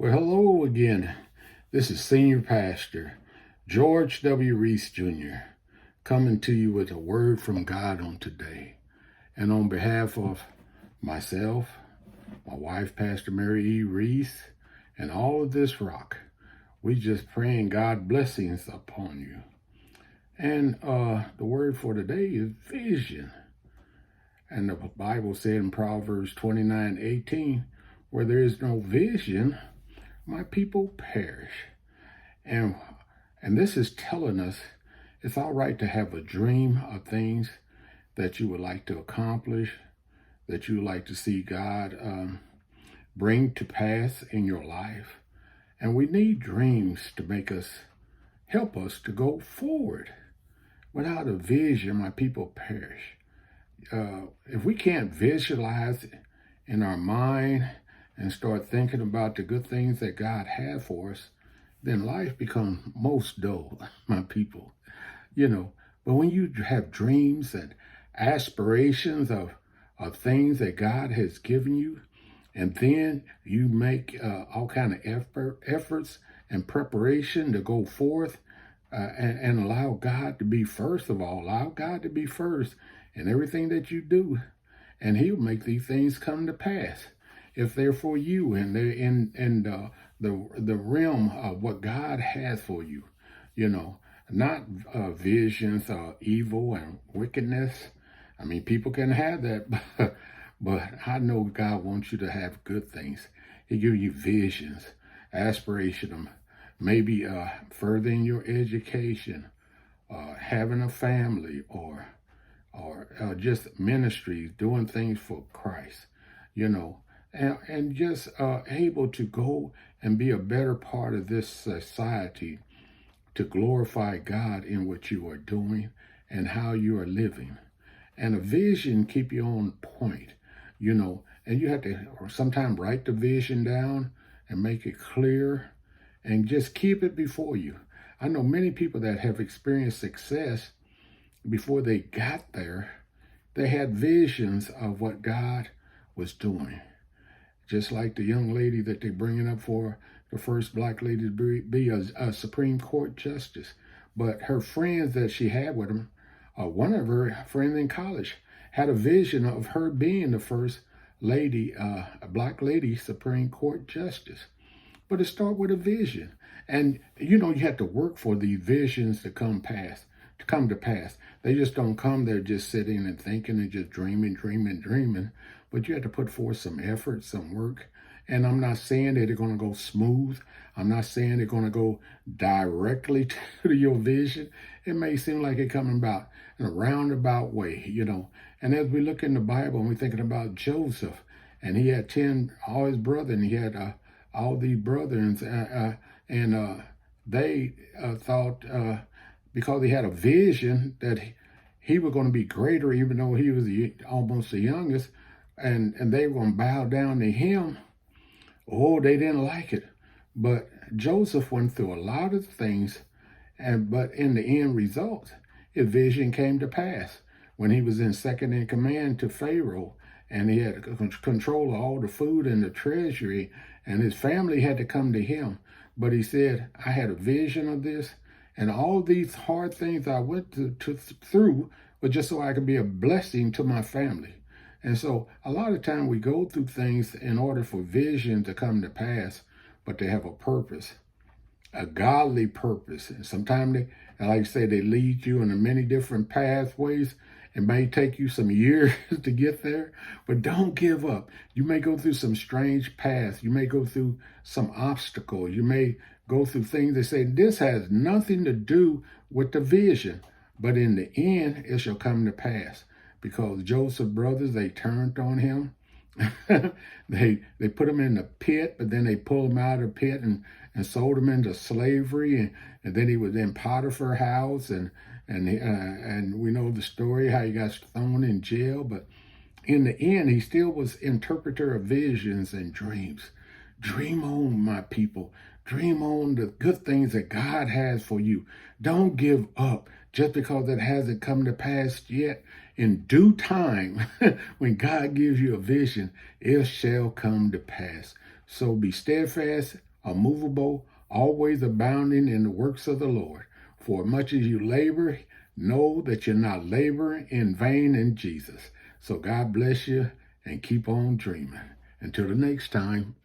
Well, hello again. This is Senior Pastor George W. Reese Jr. coming to you with a word from God on today. And on behalf of myself, my wife, Pastor Mary E. Reese, and all of this rock, we just praying God blessings upon you. And the word for today is vision. And the Bible said in Proverbs 29:18, where there is no vision, my people perish. And this is telling us it's all right to have a dream of things that you would like to accomplish, that you would like to see God bring to pass in your life. And we need dreams to help us to go forward. Without a vision, my people perish. If we can't visualize in our mind and start thinking about the good things that God had for us, then life becomes most dull, my people. But when you have dreams and aspirations of things that God has given you, and then you make all kind of efforts and preparation to go forth and allow God to be first of all. Allow God to be first in everything that you do, and He'll make these things come to pass if they're for you and they're in the realm of what God has for you. Not visions of evil and wickedness. I mean, people can have that, but I know God wants you to have good things. He gives you visions, aspiration, maybe furthering your education, having a family, or just ministries, doing things for Christ, and just able to go and be a better part of this society to glorify God in what you are doing and how you are living. And a vision keep you on point, and you have to sometimes write the vision down and make it clear and just keep it before you. I know many people that have experienced success before they got there. They had visions of what God was doing. Just like the young lady that they're bringing up for the first black lady to be a Supreme Court justice. But her friends that she had with him, one of her friends in college had a vision of her being the first lady, a black lady Supreme Court justice. But it starts with a vision. And you have to work for these visions to come to pass. They just don't come there just sitting and thinking and just dreaming. But you have to put forth some effort, some work. And I'm not saying that they're going to go smooth. I'm not saying they're going to go directly to your vision. It may seem like it's coming about in a roundabout way, And as we look in the Bible and we're thinking about Joseph, and he had all his brothers, and he had all these brothers, and they thought because he had a vision that he was going to be greater, even though he was almost the youngest, and they were going to bow down to him. Oh, they didn't like it. But Joseph went through a lot of things, but in the end result, his vision came to pass when he was in second in command to Pharaoh, and he had control of all the food in the treasury, and his family had to come to him. But he said, I had a vision of this, and all these hard things I went through was just so I could be a blessing to my family. And so a lot of time we go through things in order for vision to come to pass, but they have a purpose, a godly purpose. And sometimes they, like I say, they lead you in many different pathways. It may take you some years to get there, but don't give up. You may go through some strange paths. You may go through some obstacles. You may go through things that say, this has nothing to do with the vision, but in the end, it shall come to pass. Because Joseph's brothers, they turned on him. they put him in the pit, but then they pulled him out of the pit and sold him into slavery. And then he was in Potiphar's house, and we know the story, how he got thrown in jail. But in the end, he still was interpreter of visions and dreams. Dream on, my people. Dream on the good things that God has for you. Don't give up just because it hasn't come to pass yet. In due time, when God gives you a vision, it shall come to pass. So be steadfast, immovable, always abounding in the works of the Lord. For much as you labor, know that you're not laboring in vain in Jesus. So God bless you and keep on dreaming. Until the next time.